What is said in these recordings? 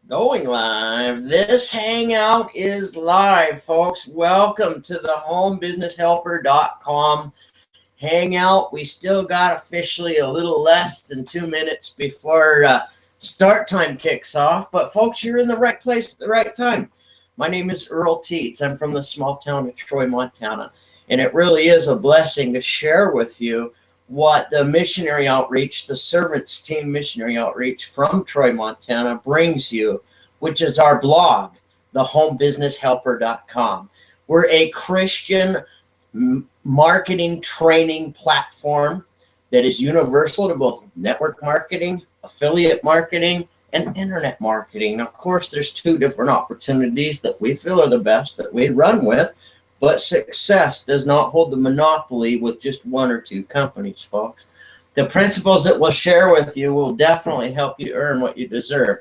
Going live. This hangout is live, folks. Welcome to the homebusinesshelper.com hangout. We still got officially a little less than 2 minutes before start time kicks off. But, folks, you're in the right place at the right time. My name is Earl Teets. I'm from the small town of Troy, Montana. And it really is a blessing to share with you what the missionary outreach, the Servants Team Missionary Outreach from Troy, Montana brings you, which is our blog, thehomebusinesshelper.com. We're a Christian marketing training platform that is universal to both network marketing, affiliate marketing, and internet marketing. Now, of course, there's two different opportunities that we feel are the best that we run with. But success does not hold the monopoly with just one or two companies, folks. The principles that we'll share with you will definitely help you earn what you deserve.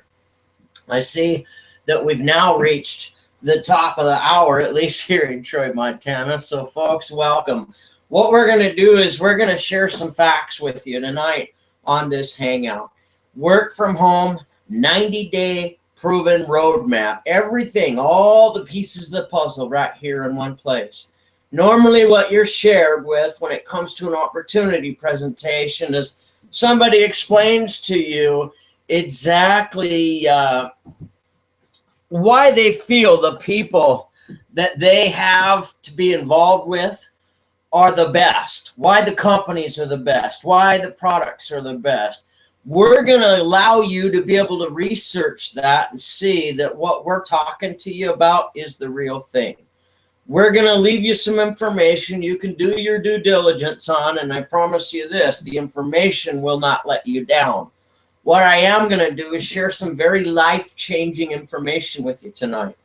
I see that we've now reached the top of the hour, at least here in Troy, Montana. So, folks, welcome. What we're going to do is we're going to share some facts with you tonight on this hangout. Work from home, 90-day proven roadmap, everything, all the pieces of the puzzle right here in one place. Normally what you're shared with when it comes to an opportunity presentation is somebody explains to you exactly why they feel the people that they have to be involved with are the best, why the companies are the best, why the products are the best. We're going to allow you to be able to research that and see that what we're talking to you about is the real thing. We're going to leave you some information you can do your due diligence on, and I promise you this, the information will not let you down. What I am going to do is share some very life-changing information with you tonight.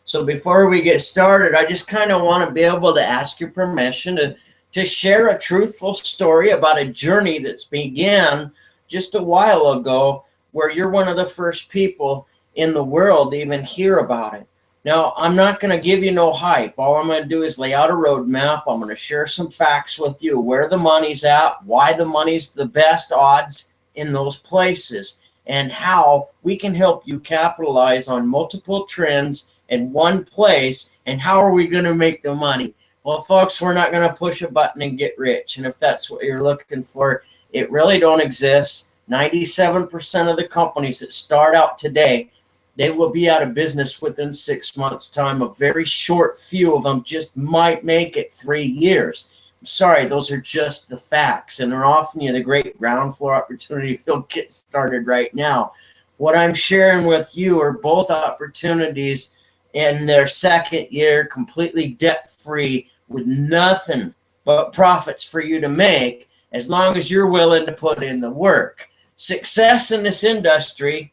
So before we get started, I just kind of want to be able to ask your permission to share a truthful story about a journey that's began just a while ago, where you're one of the first people in the world to even hear about it. Now, I'm not going to give you no hype. All I'm going to do is lay out a roadmap. I'm going to share some facts with you, where the money's at, why the money's the best odds in those places, and how we can help you capitalize on multiple trends in one place, and how are we going to make the money? Well, folks, we're not going to push a button and get rich, and if that's what you're looking for, it really don't exist. 97% of the companies that start out today, they will be out of business within 6 months' time. A very short few of them just might make it 3 years. I'm sorry, those are just the facts, and they're often the great ground floor opportunity if you'll get started right now. What I'm sharing with you are both opportunities in their second year, completely debt-free, with nothing but profits for you to make, as long as you're willing to put in the work. Success in this industry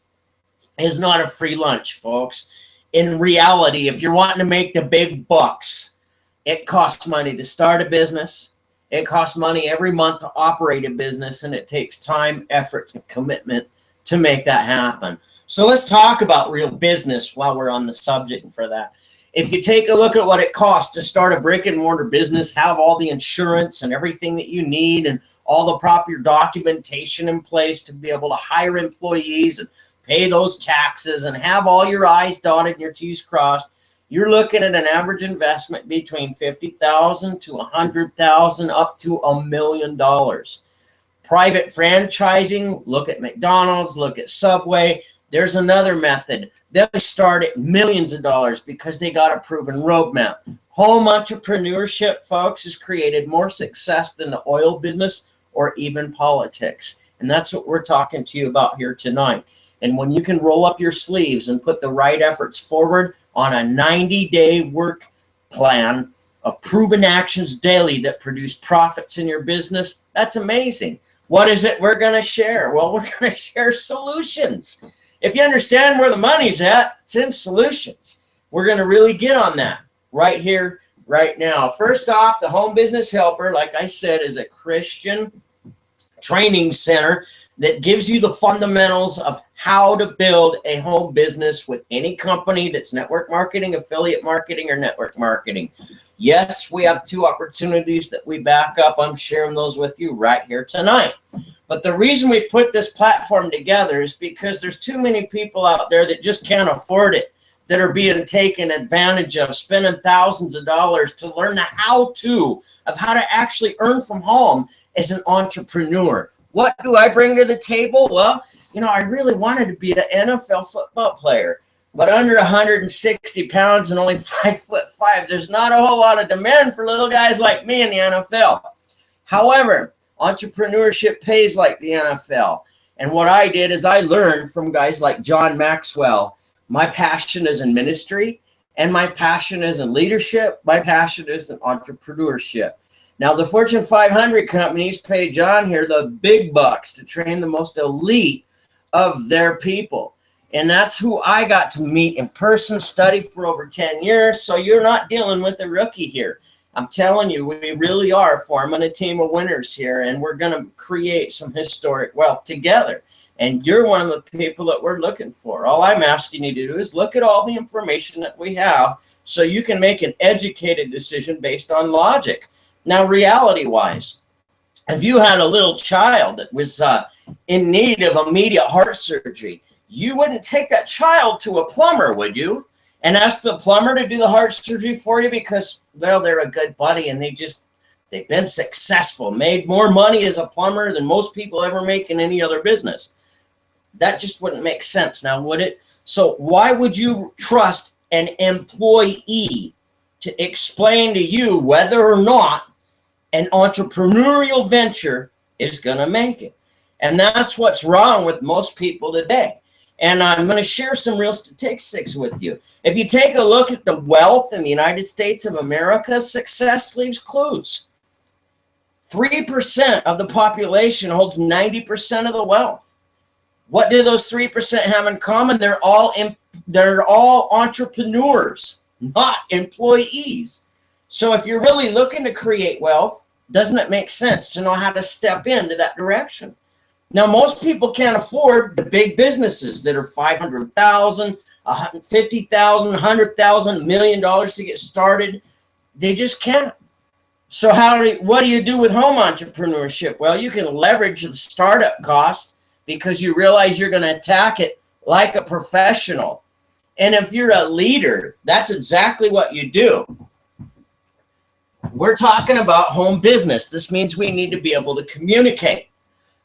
is not a free lunch, folks. In reality, if you're wanting to make the big bucks, it costs money to start a business. It costs money every month to operate a business, and it takes time, effort, and commitment to make that happen. So let's talk about real business while we're on the subject for that. If you take a look at what it costs to start a brick and mortar business, have all the insurance and everything that you need and all the proper documentation in place to be able to hire employees and pay those taxes and have all your I's dotted and your T's crossed, you're looking at an average investment between $50,000 to $100,000 up to $1 million. Private franchising, look at McDonald's, look at Subway. There's another method. They start at millions of dollars because they got a proven roadmap. Home entrepreneurship, folks, has created more success than the oil business or even politics. And that's what we're talking to you about here tonight. And when you can roll up your sleeves and put the right efforts forward on a 90-day work plan of proven actions daily that produce profits in your business, that's amazing. What is it we're going to share? Well, we're going to share solutions. If you understand where the money's at, it's in solutions. We're going to really get on that right here, right now. First off, the Home Business Helper, like I said, is a Christian training center that gives you the fundamentals of how to build a home business with any company that's network marketing, affiliate marketing, or network marketing. Yes, we have 2 opportunities that we back up. I'm sharing those with you right here tonight. But the reason we put this platform together is because there's too many people out there that just can't afford it, that are being taken advantage of, spending thousands of dollars to learn the how-to of how to actually earn from home as an entrepreneur. What do I bring to the table? Well, I really wanted to be an NFL football player, but under 160 pounds and only 5'5", there's not a whole lot of demand for little guys like me in the NFL. However, entrepreneurship pays like the NFL. And what I did is I learned from guys like John Maxwell. My passion is in ministry, and my passion is in leadership. My passion is in entrepreneurship. Now, the Fortune 500 companies pay John here the big bucks to train the most elite of their people. And that's who I got to meet in person, study for over 10 years. So you're not dealing with a rookie here. I'm telling you, we really are forming a team of winners here, and we're going to create some historic wealth together. And you're one of the people that we're looking for. All I'm asking you to do is look at all the information that we have so you can make an educated decision based on logic. Now, reality-wise, if you had a little child that was in need of immediate heart surgery, you wouldn't take that child to a plumber, would you? And ask the plumber to do the heart surgery for you because, well, they're a good buddy and they've been successful, made more money as a plumber than most people ever make in any other business. That just wouldn't make sense now, would it? So why would you trust an employee to explain to you whether or not an entrepreneurial venture is going to make it? And that's what's wrong with most people today. And I'm going to share some real statistics with you. If you take a look at the wealth in the United States of America, success leaves clues. 3% of the population holds 90% of the wealth. What do those 3% have in common? They're all entrepreneurs, not employees. So if you're really looking to create wealth, doesn't it make sense to know how to step into that direction? Now, most people can't afford the big businesses that are $500,000, $150,000, $100,000, $1 million to get started. They just can't. So what do you do with home entrepreneurship? Well, you can leverage the startup cost because you realize you're going to attack it like a professional. And if you're a leader, that's exactly what you do. We're talking about home business. This means we need to be able to communicate.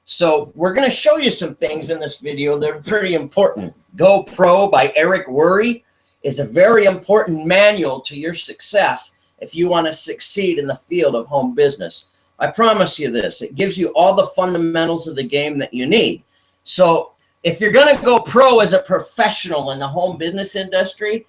So we're going to show you some things in this video that are pretty important. Go Pro by Eric Worre is a very important manual to your success if you want to succeed in the field of home business. I promise you this. It gives you all the fundamentals of the game that you need. So if you're going to go pro as a professional in the home business industry,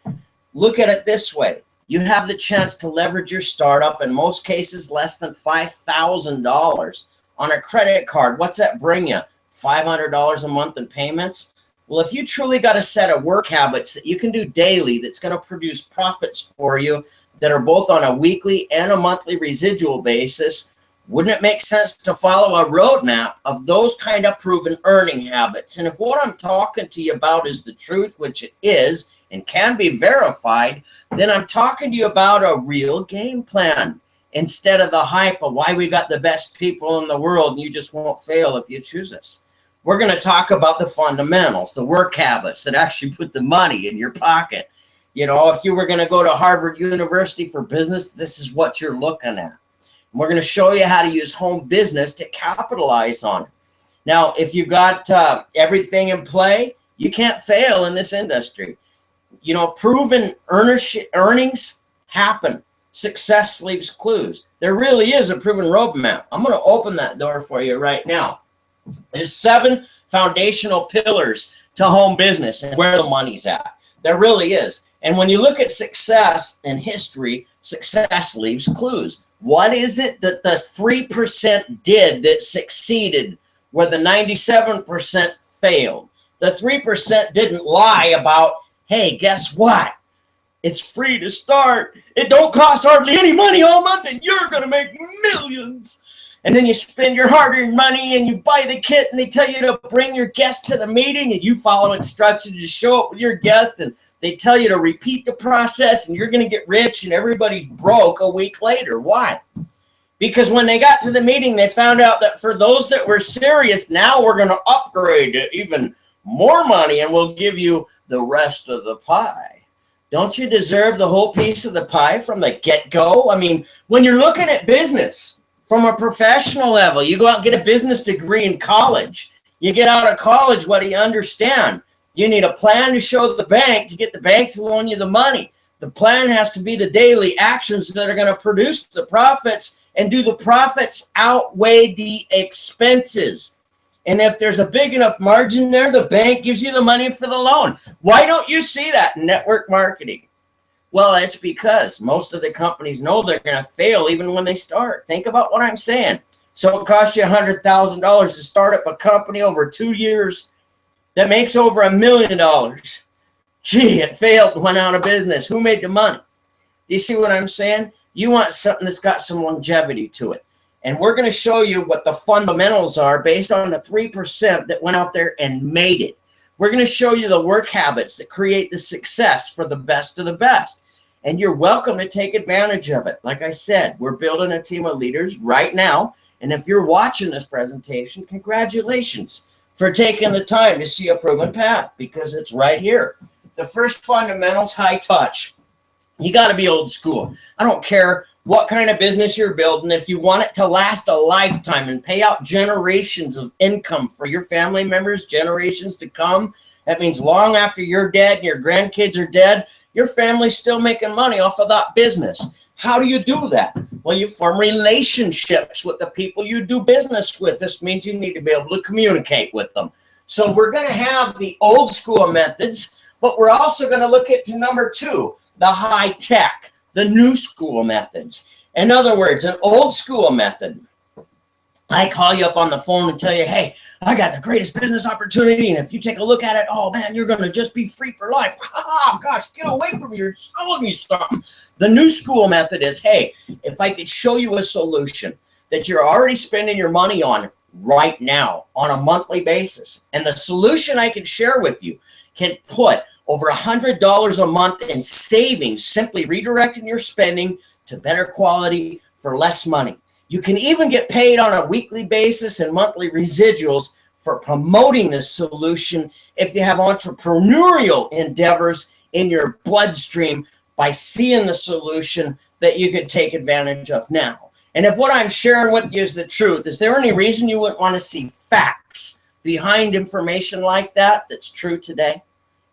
look at it this way. You have the chance to leverage your startup, in most cases less than $5,000 on a credit card. What's that bring you? $500 a month in payments? Well, if you truly got a set of work habits that you can do daily that's going to produce profits for you that are both on a weekly and a monthly residual basis, wouldn't it make sense to follow a roadmap of those kind of proven earning habits? And if what I'm talking to you about is the truth, which it is and can be verified, then I'm talking to you about a real game plan instead of the hype of why we got the best people in the world and you just won't fail if you choose us. We're going to talk about the fundamentals, the work habits that actually put the money in your pocket. If you were going to go to Harvard University for business, this is what you're looking at. We're going to show you how to use home business to capitalize on it. Now, if you got everything in play, you can't fail in this industry. Proven earnings happen. Success leaves clues. There really is a proven roadmap. I'm going to open that door for you right now. There's 7 foundational pillars to home business and where the money's at. There really is. And when you look at success in history, success leaves clues. What is it that the 3% did that succeeded where the 97% failed? The 3% didn't lie about, hey, guess what? It's free to start. It don't cost hardly any money all month and you're going to make millions. And then you spend your hard-earned money and you buy the kit and they tell you to bring your guest to the meeting and you follow instructions to show up with your guest and they tell you to repeat the process and you're going to get rich and everybody's broke a week later. Why? Because when they got to the meeting, they found out that for those that were serious, now we're going to upgrade to even more money and we'll give you the rest of the pie. Don't you deserve the whole piece of the pie from the get-go? I mean, when you're looking at business from a professional level, you go out and get a business degree in college. You get out of college, what do you understand? You need a plan to show the bank to get the bank to loan you the money. The plan has to be the daily actions that are going to produce the profits, and do the profits outweigh the expenses? And if there's a big enough margin there, the bank gives you the money for the loan. Why don't you see that in network marketing? Well, it's because most of the companies know they're going to fail even when they start. Think about what I'm saying. So it costs you $100,000 to start up a company over 2 years that makes over $1 million. Gee, it failed and went out of business. Who made the money? Do you see what I'm saying? You want something that's got some longevity to it. And we're going to show you what the fundamentals are based on the 3% that went out there and made it. We're going to show you the work habits that create the success for the best of the best. And you're welcome to take advantage of it. Like I said, we're building a team of leaders right now. And if you're watching this presentation, congratulations for taking the time to see a proven path, because it's right here. The first fundamentals, high touch. You got to be old school. I don't care what kind of business you're building. If you want it to last a lifetime and pay out generations of income for your family members, generations to come, that means long after you're dead and your grandkids are dead, your family's still making money off of that business. How do you do that? Well, you form relationships with the people you do business with. This means you need to be able to communicate with them. So we're going to have the old school methods, but we're also going to look at number 2, the high tech, the new school methods. In other words, an old school method. I call you up on the phone and tell you, hey, I got the greatest business opportunity, and if you take a look at it, oh man, you're going to just be free for life. Oh gosh, get away from me, you're selling me something. The new school method is, hey, if I could show you a solution that you're already spending your money on right now on a monthly basis, and the solution I can share with you can put over $100 a month in savings, simply redirecting your spending to better quality for less money. You can even get paid on a weekly basis and monthly residuals for promoting this solution if you have entrepreneurial endeavors in your bloodstream by seeing the solution that you could take advantage of now. And if what I'm sharing with you is the truth, is there any reason you wouldn't want to see facts behind information like that that's true today?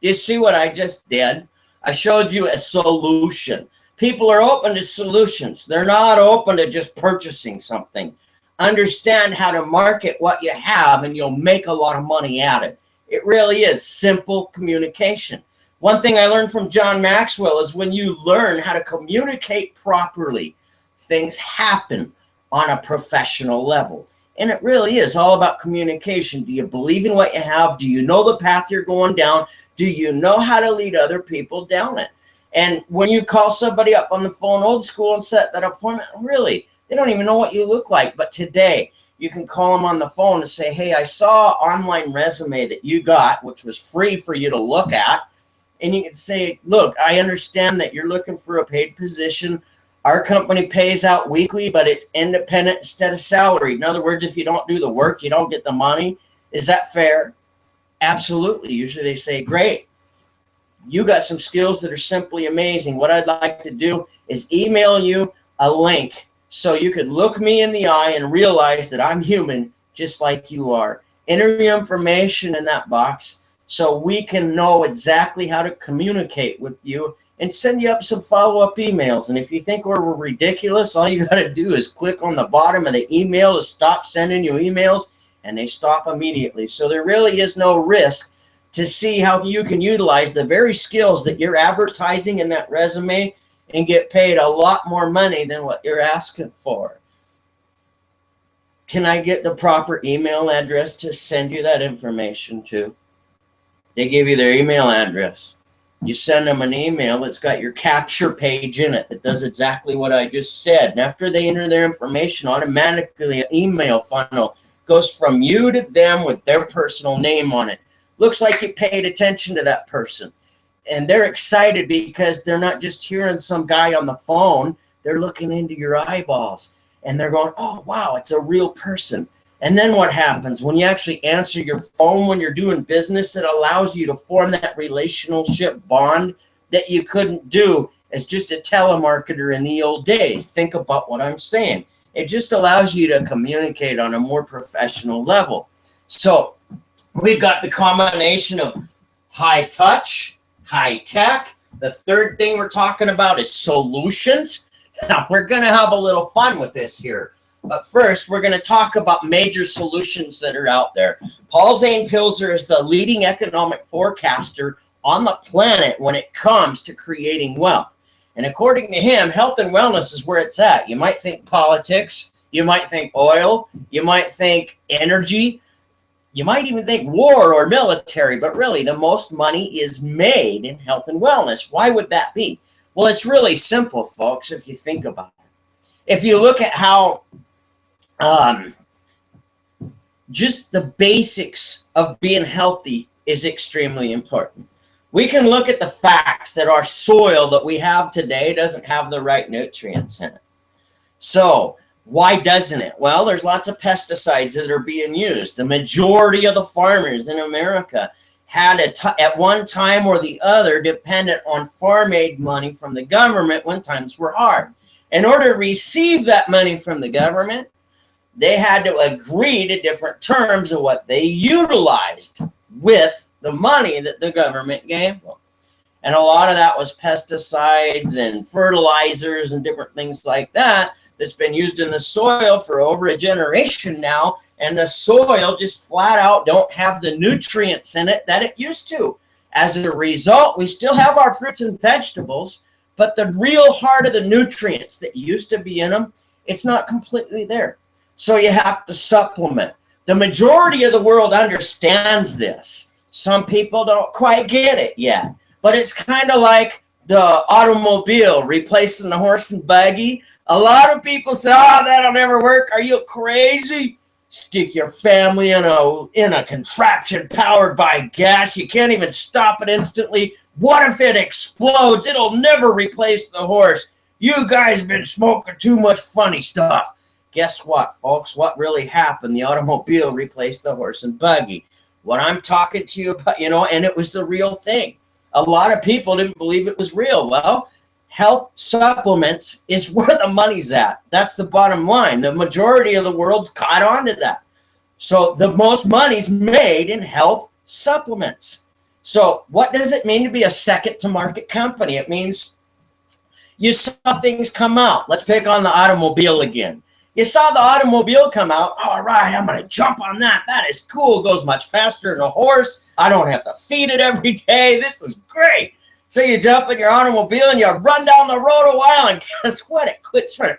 You see what I just did? I showed you a solution. People are open to solutions. They're not open to just purchasing something. Understand how to market what you have and you'll make a lot of money at it. It really is simple communication. One thing I learned from John Maxwell is when you learn how to communicate properly, things happen on a professional level. And it really is all about communication. Do you believe in what you have? Do you know the path you're going down? Do you know how to lead other people down it? And when you call somebody up on the phone old school and set that appointment, really, they don't even know what you look like. But today, you can call them on the phone and say, hey, I saw an online resume that you got, which was free for you to look at. And you can say, look, I understand that you're looking for a paid position. Our company pays out weekly, but it's independent instead of salaried. In other words, if you don't do the work, you don't get the money. Is that fair? Absolutely. Usually they say, great. You got some skills that are simply amazing. What I'd like to do is email you a link so you could look me in the eye and realize that I'm human just like you are. Enter your information in that box so we can know exactly how to communicate with you and send you up some follow-up emails. And if you think we're ridiculous, all you got to do is click on the bottom of the email to stop sending you emails, and they stop immediately. So there really is no risk to see how you can utilize the very skills that you're advertising in that resume and get paid a lot more money than what you're asking for. Can I get the proper email address to send you that information to? They give you their email address. You send them an email that's got your capture page in it that does exactly what I just said. And after they enter their information, automatically an email funnel goes from you to them with their personal name on it. Looks like you paid attention to that person. And they're excited because they're not just hearing some guy on the phone. They're looking into your eyeballs. And they're going, oh, wow, it's a real person. And then what happens? When you actually answer your phone when you're doing business, it allows you to form that relationship bond that you couldn't do as just a telemarketer in the old days. Think about what I'm saying. It just allows you to communicate on a more professional level. So we've got the combination of high touch, high tech. The third thing we're talking about is solutions. Now, we're going to have a little fun with this here. But first, we're going to talk about major solutions that are out there. Paul Zane Pilzer is the leading economic forecaster on the planet when it comes to creating wealth. And according to him, health and wellness is where it's at. You might think politics, you might think oil, you might think energy, you might even think war or military, but really the most money is made in health and wellness. Why would that be? Well, it's really simple, folks, if you think about it. If you look at how just the basics of being healthy is extremely important. We can look at the facts that our soil that we have today doesn't have the right nutrients in it. So why doesn't it? Well, there's lots of pesticides that are being used. The majority of the farmers in America had at one time or the other dependent on farm aid money from the government when times were hard. In order to receive that money from the government, they had to agree to different terms of what they utilized with the money that the government gave them. And a lot of that was pesticides and fertilizers and different things like that that's been used in the soil for over a generation now. And the soil just flat out don't have the nutrients in it that it used to. As a result, we still have our fruits and vegetables, but the real heart of the nutrients that used to be in them, it's not completely there. So you have to supplement. The majority of the world understands this. Some people don't quite get it yet. But it's kind of like the automobile replacing the horse and buggy. A lot of people say, oh, that'll never work. Are you crazy? Stick your family in a contraption powered by gas. You can't even stop it instantly. What if it explodes? It'll never replace the horse. You guys have been smoking too much funny stuff. Guess what, folks? What really happened? The automobile replaced the horse and buggy. What I'm talking to you about, and it was the real thing. A lot of people didn't believe it was real. Well, health supplements is where the money's at. That's the bottom line. The majority of the world's caught on to that. So the most money's made in health supplements. So what does it mean to be a second to market company? It means you saw things come out. Let's pick on the automobile again. You saw the automobile come out. All right, I'm going to jump on that. That is cool. It goes much faster than a horse. I don't have to feed it every day. This is great. So you jump in your automobile and you run down the road a while, and guess what? It quits running.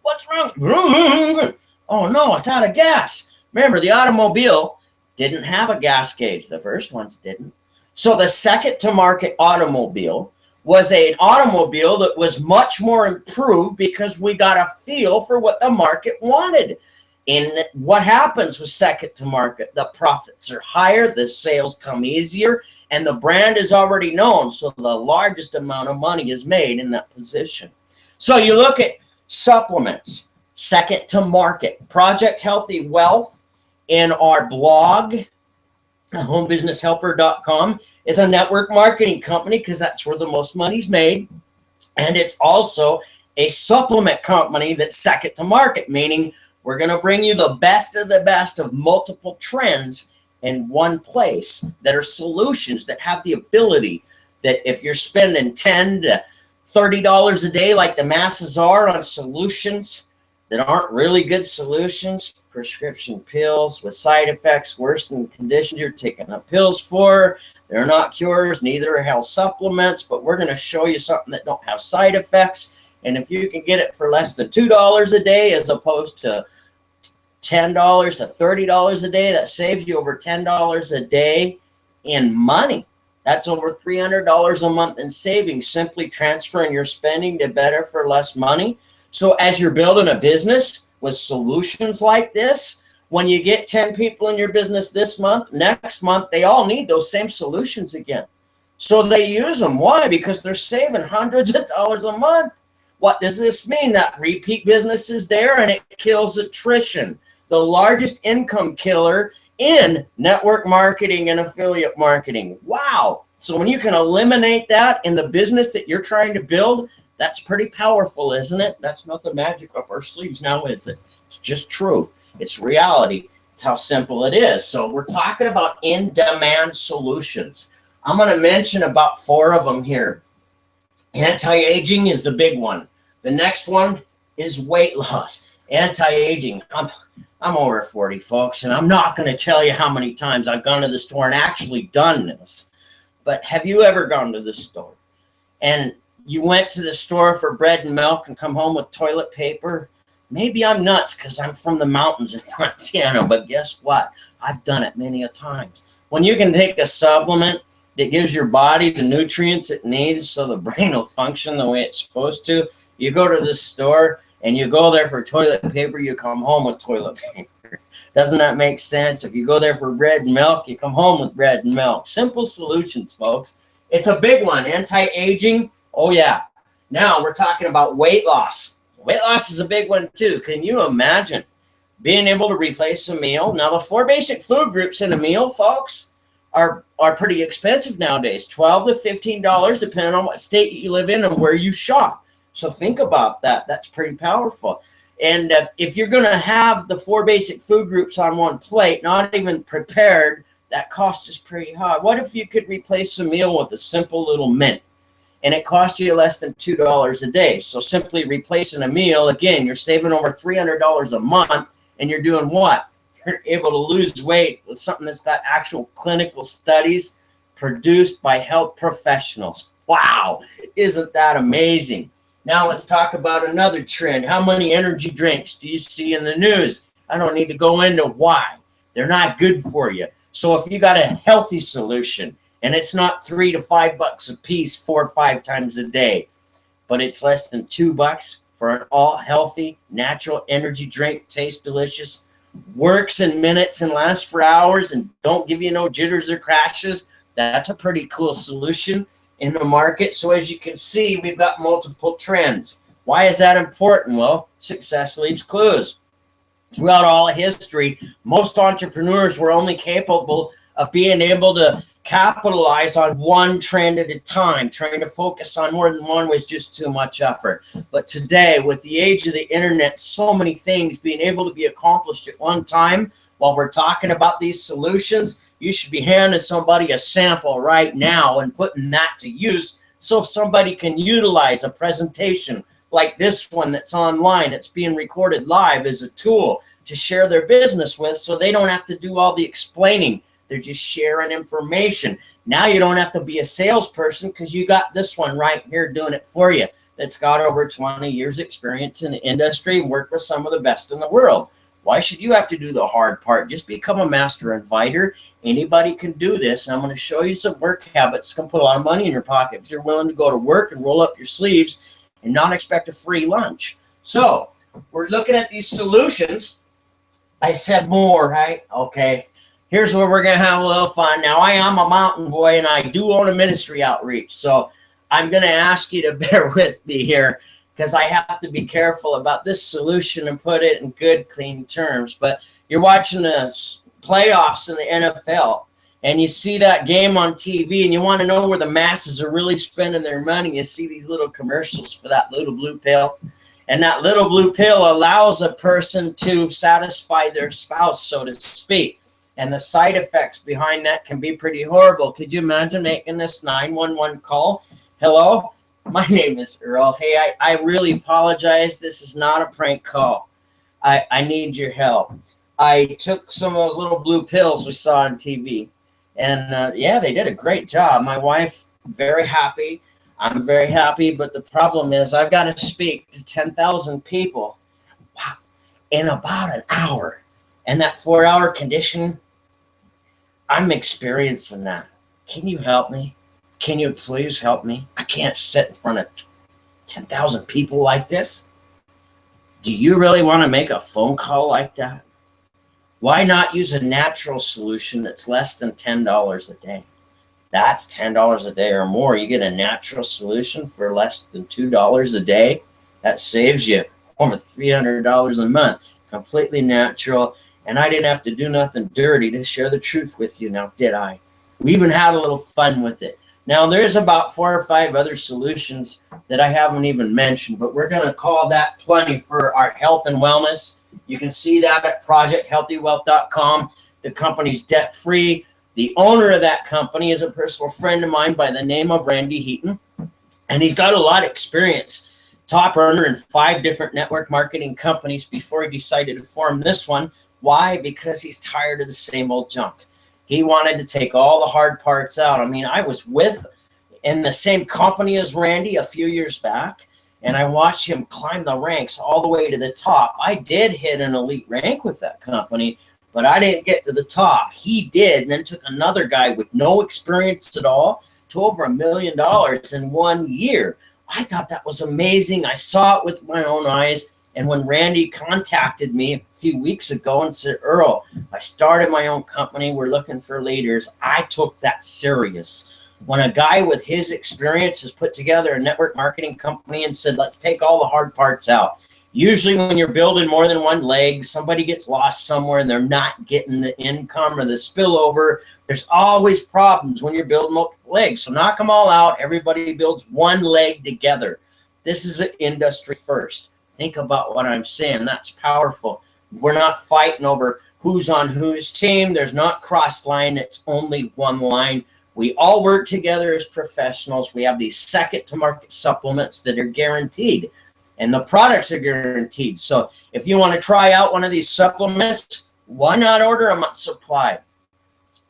What's wrong? Oh, no, it's out of gas. Remember, the automobile didn't have a gas gauge. The first ones didn't. So the second to market automobile was an automobile that was much more improved because we got a feel for what the market wanted. And what happens with second to market? The profits are higher, the sales come easier, and the brand is already known. So the largest amount of money is made in that position. So you look at supplements, second to market. Project Healthy Wealth in our blog, homebusinesshelper.com, is a network marketing company because that's where the most money's made. And it's also a supplement company that's second to market, meaning we're going to bring you the best of multiple trends in one place that are solutions that have the ability that if you're spending $10 to $30 a day like the masses are on solutions that aren't really good solutions, prescription pills with side effects worse than the condition you're taking the pills for. They're not cures, neither are health supplements, but we're going to show you something that don't have side effects. And if you can get it for less than $2 a day as opposed to $10 to $30 a day, that saves you over $10 a day in money. That's over $300 a month in savings, simply transferring your spending to better for less money. So as you're building a business with solutions like this, when you get 10 people in your business this month, next month, they all need those same solutions again. So they use them. Why? Because they're saving hundreds of dollars a month. What does this mean? That repeat business is there and it kills attrition, the largest income killer in network marketing and affiliate marketing. Wow. So when you can eliminate that in the business that you're trying to build, that's pretty powerful, isn't it? That's nothing magic up our sleeves now, is it? It's just truth. It's reality. It's how simple it is. So we're talking about in-demand solutions. I'm going to mention about 4 of them here. Anti-aging is the big one. The next one is weight loss. Anti-aging. I'm over 40, folks, and I'm not going to tell you how many times I've gone to the store and actually done this. But have you ever gone to the store and you went to the store for bread and milk and come home with toilet paper? Maybe I'm nuts because I'm from the mountains in Montana, but guess what? I've done it many a times. When you can take a supplement that gives your body the nutrients it needs so the brain will function the way it's supposed to, you go to the store and you go there for toilet paper, you come home with toilet paper. Doesn't that make sense? If you go there for bread and milk, you come home with bread and milk. Simple solutions, folks. It's a big one. Anti-aging, oh yeah. Now we're talking about weight loss. Weight loss is a big one too. Can you imagine being able to replace a meal? Now the 4 basic food groups in a meal, folks, are pretty expensive nowadays. $12 to $15, depending on what state you live in and where you shop. So think about that. That's pretty powerful. And if you're going to have the 4 basic food groups on one plate, not even prepared, that cost is pretty high. What if you could replace a meal with a simple little mint? And it costs you less than $2 a day. So simply replacing a meal, again, you're saving over $300 a month, and you're doing what? You're able to lose weight with something that's got actual clinical studies produced by health professionals. Wow, isn't that amazing? Now let's talk about another trend. How many energy drinks do you see in the news? I don't need to go into why. They're not good for you. So if you got a healthy solution, and it's not $3 to $5 a piece 4 or 5 times a day, but it's less than $2 for an all healthy, natural energy drink, tastes delicious, works in minutes and lasts for hours, and don't give you no jitters or crashes, that's a pretty cool solution in the market. So as you can see, we've got multiple trends. Why is that important? Well, success leaves clues. Throughout all of history, most entrepreneurs were only capable of being able to capitalize on one trend at a time. Trying to focus on more than one was just too much effort. But today, with the age of the internet, so many things being able to be accomplished at one time, while we're talking about these solutions, you should be handing somebody a sample right now and putting that to use so somebody can utilize a presentation like this one that's online. It's being recorded live as a tool to share their business with, so they don't have to do all the explaining. They're just sharing information. Now you don't have to be a salesperson because you got this one right here doing it for you that's got over 20 years experience in the industry and worked with some of the best in the world. Why should you have to do the hard part? Just become a master inviter. Anybody can do this. I'm going to show you some work habits. It's going to put a lot of money in your pocket if you're willing to go to work and roll up your sleeves and not expect a free lunch. So we're looking at these solutions. I said more, right? Okay. Here's where we're going to have a little fun. Now, I am a mountain boy, and I do own a ministry outreach. So I'm going to ask you to bear with me here, because I have to be careful about this solution and put it in good, clean terms. But you're watching the playoffs in the NFL, and you see that game on TV, and you want to know where the masses are really spending their money. You see these little commercials for that little blue pill. And that little blue pill allows a person to satisfy their spouse, so to speak. And the side effects behind that can be pretty horrible. Could you imagine making this 911 call? Hello? My name is Earl. Hey, I really apologize. This is not a prank call. I need your help. I took some of those little blue pills we saw on TV. And yeah, they did a great job. My wife, very happy. I'm very happy. But the problem is I've got to speak to 10,000 people, wow, in about an hour. And that 4-hour condition, I'm experiencing that. can you help me? Can you please help me? I can't sit in front of 10,000 people like this. Do you really want to make a phone call like that? Why not use a natural solution that's less than $10 a day? That's $10 a day or more. You get a natural solution for less than $2 a day. That saves you over $300 a month. Completely natural. And I didn't have to do nothing dirty to share the truth with you now, did I? We even had a little fun with it. Now, there's about 4 or 5 other solutions that I haven't even mentioned, but we're going to call that plenty for our health and wellness. You can see that at projecthealthywealth.com. The company's debt-free. The owner of that company is a personal friend of mine by the name of Randy Heaton, and he's got a lot of experience. Top earner in 5 different network marketing companies before he decided to form this one. Why? Because he's tired of the same old junk. He wanted to take all the hard parts out. I mean, I was in the same company as Randy a few years back, and I watched him climb the ranks all the way to the top. I did hit an elite rank with that company, but I didn't get to the top. He did, and then took another guy with no experience at all to over $1 million in 1 year. I thought that was amazing. I saw it with my own eyes. And when Randy contacted me a few weeks ago and said, Earl, I started my own company, we're looking for leaders, I took that serious. When a guy with his experience has put together a network marketing company and said, let's take all the hard parts out. Usually when you're building more than one leg, somebody gets lost somewhere and they're not getting the income or the spillover. There's always problems when you're building multiple legs. So knock them all out. Everybody builds one leg together. This is an industry first. Think about what I'm saying. That's powerful. We're not fighting over who's on whose team. There's not cross line. It's only one line. We all work together as professionals. We have these second to market supplements that are guaranteed, and the products are guaranteed. So if you want to try out one of these supplements, why not order a month's supply?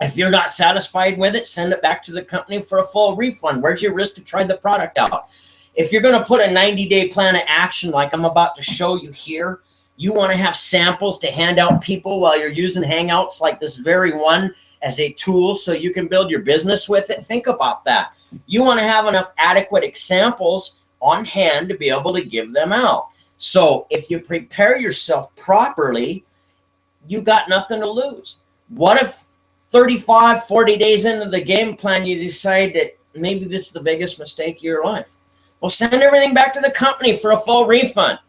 If you're not satisfied with it, send it back to the company for a full refund. Where's your risk to try the product out? If you're going to put a 90-day plan of action like I'm about to show you here, you want to have samples to hand out people while you're using Hangouts like this very one as a tool so you can build your business with it. Think about that. You want to have enough adequate examples on hand to be able to give them out. So if you prepare yourself properly, you got nothing to lose. What if 35, 40 days into the game plan, you decide that maybe this is the biggest mistake of your life? Well, send everything back to the company for a full refund.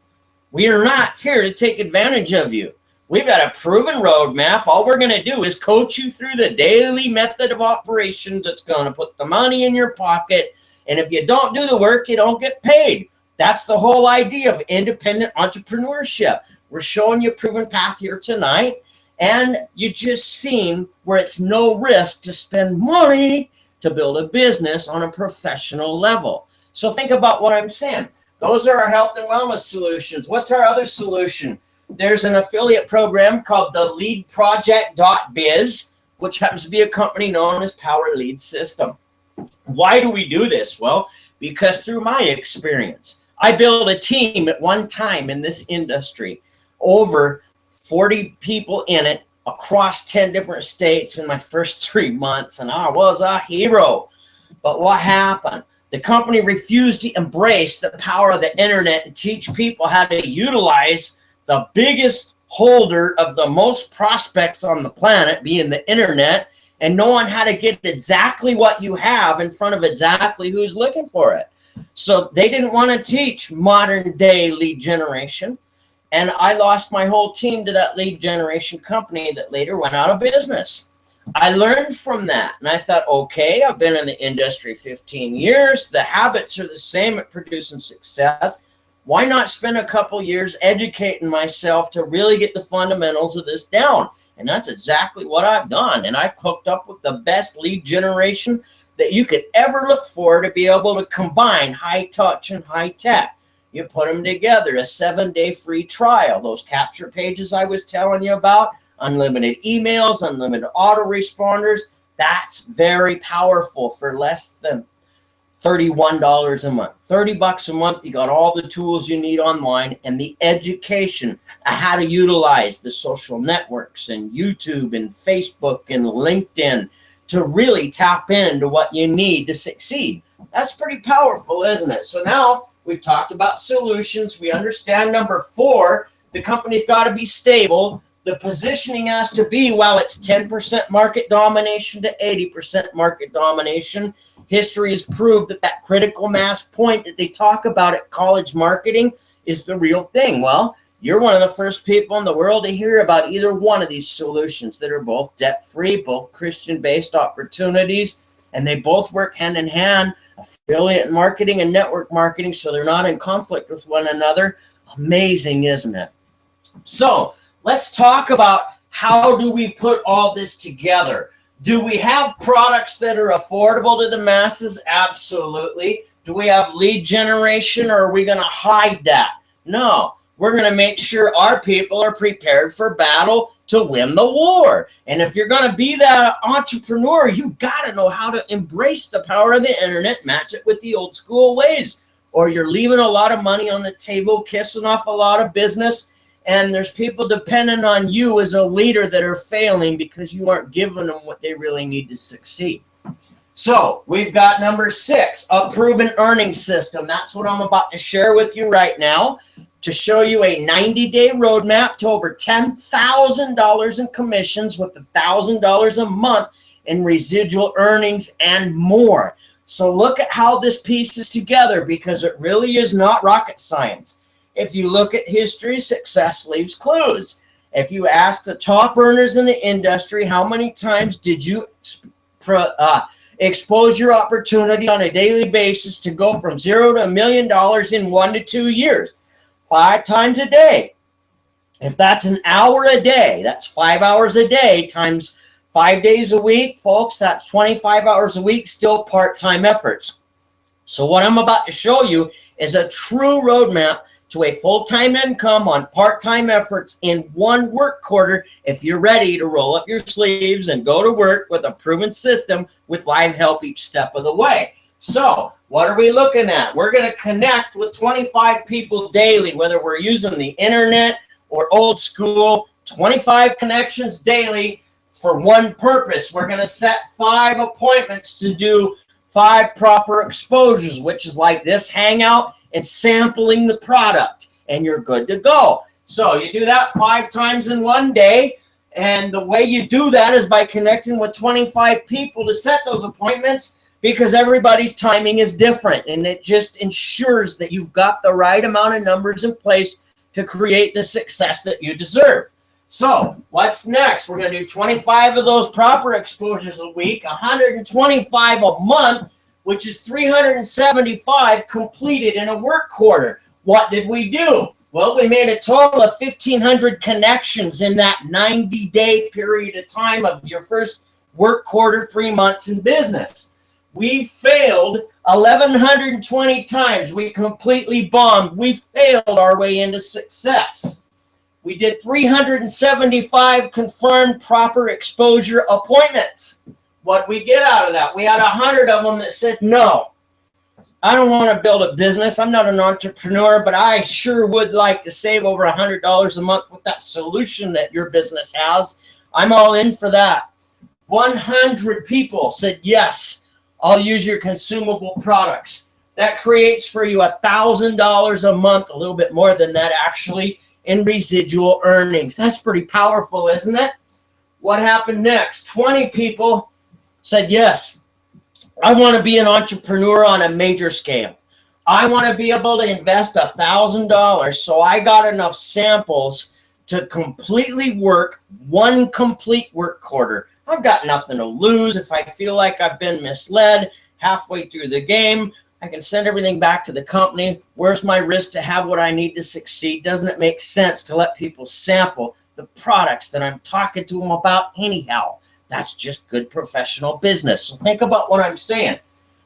We are not here to take advantage of you. We've got a proven roadmap. All we're going to do is coach you through the daily method of operations that's going to put the money in your pocket. And if you don't do the work, you don't get paid. That's the whole idea of independent entrepreneurship. We're showing you a proven path here tonight. And you just seen where it's no risk to spend money to build a business on a professional level. So think about what I'm saying. Those are our health and wellness solutions. What's our other solution? There's an affiliate program called the leadproject.biz, which happens to be a company known as Power Lead System. Why do we do this? Well, because through my experience, I built a team at one time in this industry, over 40 people in it across 10 different states in my first 3 months, and I was a hero. But what happened? The company refused to embrace the power of the internet and teach people how to utilize the biggest holder of the most prospects on the planet, being the internet, and knowing how to get exactly what you have in front of exactly who's looking for it. So they didn't want to teach modern day lead generation. And I lost my whole team to that lead generation company that later went out of business. I learned from that, and I thought, okay, I've been in the industry 15 years. The habits are the same at producing success. Why not spend a couple years educating myself to really get the fundamentals of this down? And that's exactly what I've done. And I've hooked up with the best lead generation that you could ever look for to be able to combine high touch and high tech. You put them together, a 7-day free trial. Those capture pages I was telling you about, unlimited emails, unlimited autoresponders. That's very powerful for less than $31 a month. $30 a month, you got all the tools you need online and the education of how to utilize the social networks and YouTube and Facebook and LinkedIn. to really tap into what you need to succeed. That's pretty powerful, isn't it? So now we've talked about solutions. We understand number 4, the company's got to be stable. The positioning has to be, well, it's 10% market domination to 80% market domination. History has proved that that critical mass point that they talk about at college marketing is the real thing. Well, you're one of the first people in the world to hear about either one of these solutions that are both debt-free, both Christian-based opportunities, and they both work hand in hand, affiliate marketing and network marketing, so they're not in conflict with one another. Amazing, isn't it? So let's talk about how do we put all this together. Do we have products that are affordable to the masses? Absolutely. Do we have lead generation, or are we going to hide that? No. We're going to make sure our people are prepared for battle to win the war. And if you're going to be that entrepreneur, you got to know how to embrace the power of the internet, match it with the old school ways, or you're leaving a lot of money on the table, kissing off a lot of business, and there's people dependent on you as a leader that are failing because you aren't giving them what they really need to succeed. So we've got number 6, a proven earning system. That's what I'm about to share with you right now, to show you a 90-day roadmap to over $10,000 in commissions with $1,000 a month in residual earnings and more. So look at how this pieces together, because it really is not rocket science. If you look at history, success leaves clues. If you ask the top earners in the industry, how many times did you expose your opportunity on a daily basis to go from 0 to $1 million in 1 to 2 years? 5 times a day. If that's an hour a day, that's 5 hours a day times 5 days a week, folks, that's 25 hours a week, still part-time efforts. So what I'm about to show you is a true roadmap to a full-time income on part-time efforts in 1 work quarter if you're ready to roll up your sleeves and go to work with a proven system with live help each step of the way. So what are we looking at? We're going to connect with 25 people daily, whether we're using the internet or old school, 25 connections daily for one purpose. We're going to set 5 appointments to do 5 proper exposures, which is like this hangout and sampling the product, and you're good to go. So you do that 5 times in 1 day, and the way you do that is by connecting with 25 people to set those appointments, because everybody's timing is different, and it just ensures that you've got the right amount of numbers in place to create the success that you deserve. So what's next? We're going to do 25 of those proper exposures a week, 125 a month, which is 375 completed in a work quarter. What did we do? Well, we made a total of 1,500 connections in that 90-day period of time of your first work quarter, 3 months in business. We failed 1,120 times. We completely bombed. We failed our way into success. We did 375 confirmed proper exposure appointments. What we get out of that? We had 100 of them that said, no, I don't want to build a business. I'm not an entrepreneur, but I sure would like to save over $100 a month with that solution that your business has. I'm all in for that. 100 people said, yes, I'll use your consumable products. That creates for you $1,000 a month, a little bit more than that actually, in residual earnings. That's pretty powerful, isn't it? What happened next? 20 people said, yes, I want to be an entrepreneur on a major scale. I want to be able to invest $1,000. So I got enough samples to completely work 1 complete work quarter. I've got nothing to lose. If I feel like I've been misled halfway through the game, I can send everything back to the company. Where's my risk to have what I need to succeed? Doesn't it make sense to let people sample the products that I'm talking to them about anyhow? That's just good professional business. So think about what I'm saying.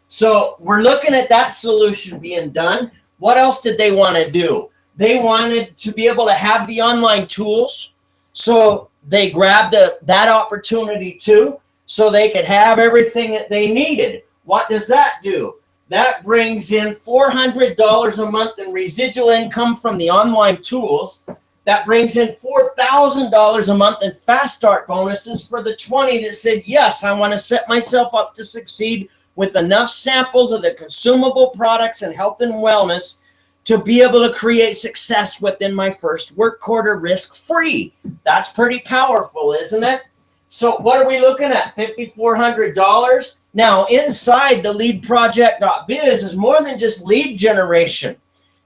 So we're looking at that solution being done. What else did they want to do? They wanted to be able to have the online tools. So they grabbed that opportunity too, so they could have everything that they needed. What does that do? That brings in $400 a month in residual income from the online tools. that brings in $4,000 a month in fast start bonuses for the 20 that said, yes, I want to set myself up to succeed with enough samples of the consumable products and health and wellness to be able to create success within my first work quarter risk-free. That's pretty powerful, isn't it? So what are we looking at? $5,400? Now, inside the leadproject.biz is more than just lead generation.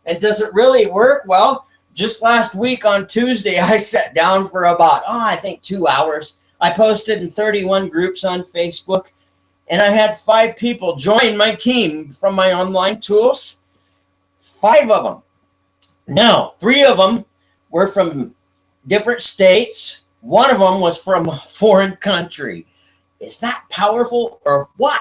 And does it really work? Well, just last week on Tuesday, I sat down for about, I think 2 hours. I posted in 31 groups on Facebook, and I had 5 people join my team from my online tools. 5 of them. Now, 3 of them were from different states. 1 of them was from a foreign country. Is that powerful or what?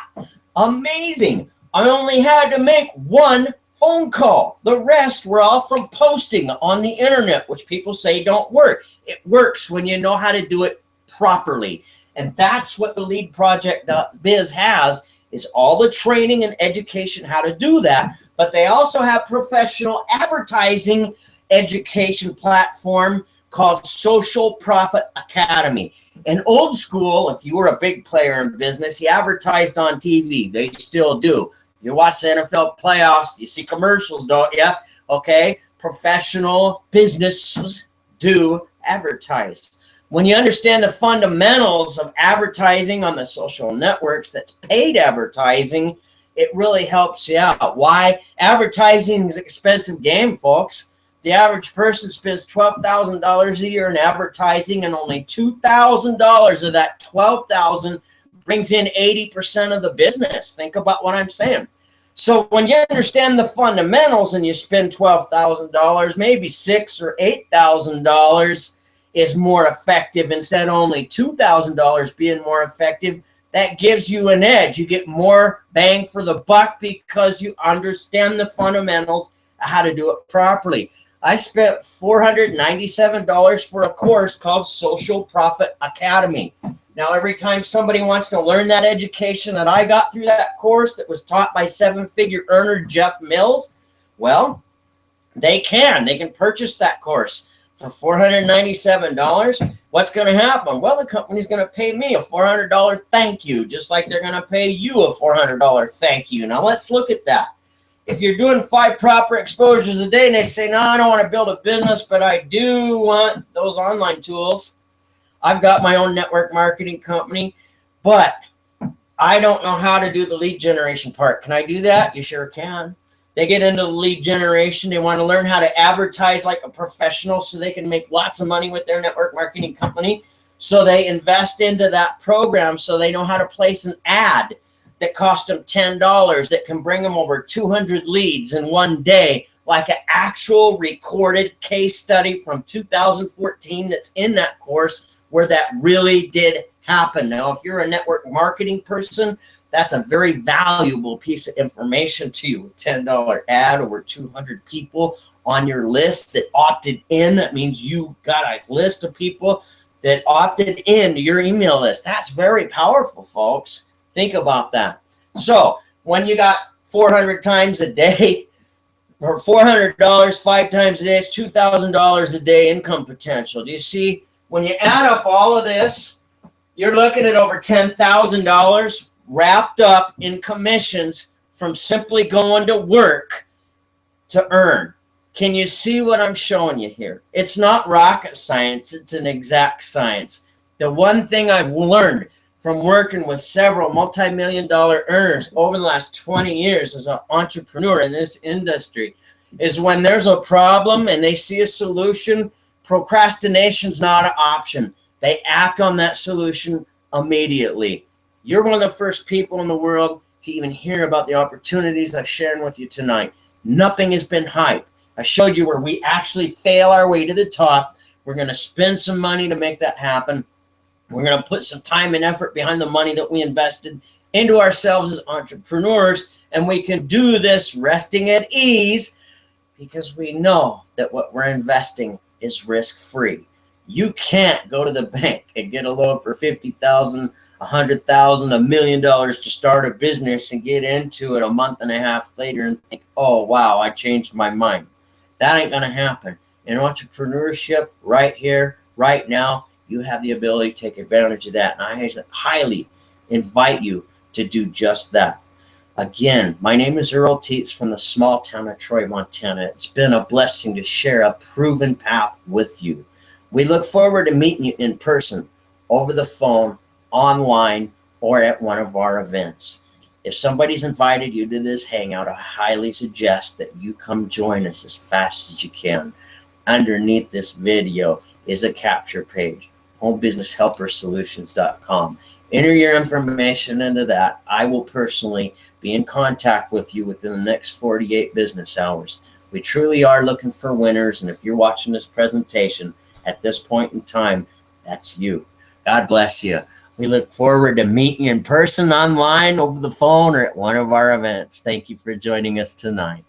Amazing. I only had to make 1 phone call. The rest were all from posting on the internet, which people say don't work. It works when you know how to do it properly. And that's what the leadproject.biz has, is all the training and education how to do that. But they also have professional advertising education platform called Social Profit Academy. And old school, if you were a big player in business, you advertised on TV. They still do. You watch the NFL playoffs, you see commercials, don't you? Okay, professional businesses do advertise. When you understand the fundamentals of advertising on the social networks, that's paid advertising, it really helps you out. Why? Advertising is an expensive game, folks. The average person spends $12,000 a year in advertising, and only $2,000 of that $12,000 brings in 80% of the business. Think about what I'm saying. So when you understand the fundamentals and you spend $12,000, maybe $6,000 or $8,000 is more effective instead of only $2,000 being more effective. That gives you an edge. You get more bang for the buck because you understand the fundamentals of how to do it properly. I spent $497 for a course called Social Profit Academy. Now, every time somebody wants to learn that education that I got through that course that was taught by 7-figure earner Jeff Mills, well, they can purchase that course for $497. What's going to happen? Well, the company's going to pay me a $400 thank you, just like they're going to pay you a $400 thank you. Now, let's look at that. If you're doing 5 proper exposures a day and they say, no, I don't want to build a business, but I do want those online tools. I've got my own network marketing company, but I don't know how to do the lead generation part. Can I do that? You sure can. They get into the lead generation. They want to learn how to advertise like a professional so they can make lots of money with their network marketing company. So they invest into that program so they know how to place an ad that cost them $10 that can bring them over 200 leads in one day, like an actual recorded case study from 2014 that's in that course where that really did happen. Now, if you're a network marketing person, that's a very valuable piece of information to you. A $10 ad, over 200 people on your list that opted in. That means you got a list of people that opted in to your email list. That's very powerful, folks. Think about that. So when you got 400 times a day, or $400 5 times a day, it's $2,000 a day income potential. Do you see? When you add up all of this, you're looking at over $10,000 wrapped up in commissions from simply going to work to earn. Can you see what I'm showing you here? It's not rocket science. It's an exact science. The one thing I've learned from working with several multi-million-dollar earners over the last 20 years as an entrepreneur in this industry is when there's a problem and they see a solution, procrastination's not an option. They act on that solution immediately. You're one of the first people in the world to even hear about the opportunities I'm sharing with you tonight. Nothing has been hype. I showed you where we actually fail our way to the top. We're going to spend some money to make that happen. We're going to put some time and effort behind the money that we invested into ourselves as entrepreneurs, and we can do this resting at ease because we know that what we're investing is risk-free. You can't go to the bank and get a loan for $50,000, $100,000, $1 million to start a business and get into it a month and a half later and think, oh, wow, I changed my mind. That ain't going to happen. in entrepreneurship right here, right now, you have the ability to take advantage of that. And I highly invite you to do just that. Again, my name is Earl Teets from the small town of Troy, Montana. It's been a blessing to share a proven path with you. We look forward to meeting you in person, over the phone, online, or at one of our events. If somebody's invited you to this hangout, I highly suggest that you come join us as fast as you can. Underneath this video is a capture page, homebusinesshelpersolutions.com. Enter your information into that. I will personally be in contact with you within the next 48 business hours. We truly are looking for winners, and if you're watching this presentation at this point in time, that's you. God bless you. We look forward to meeting you in person, online, over the phone, or at one of our events. Thank you for joining us tonight.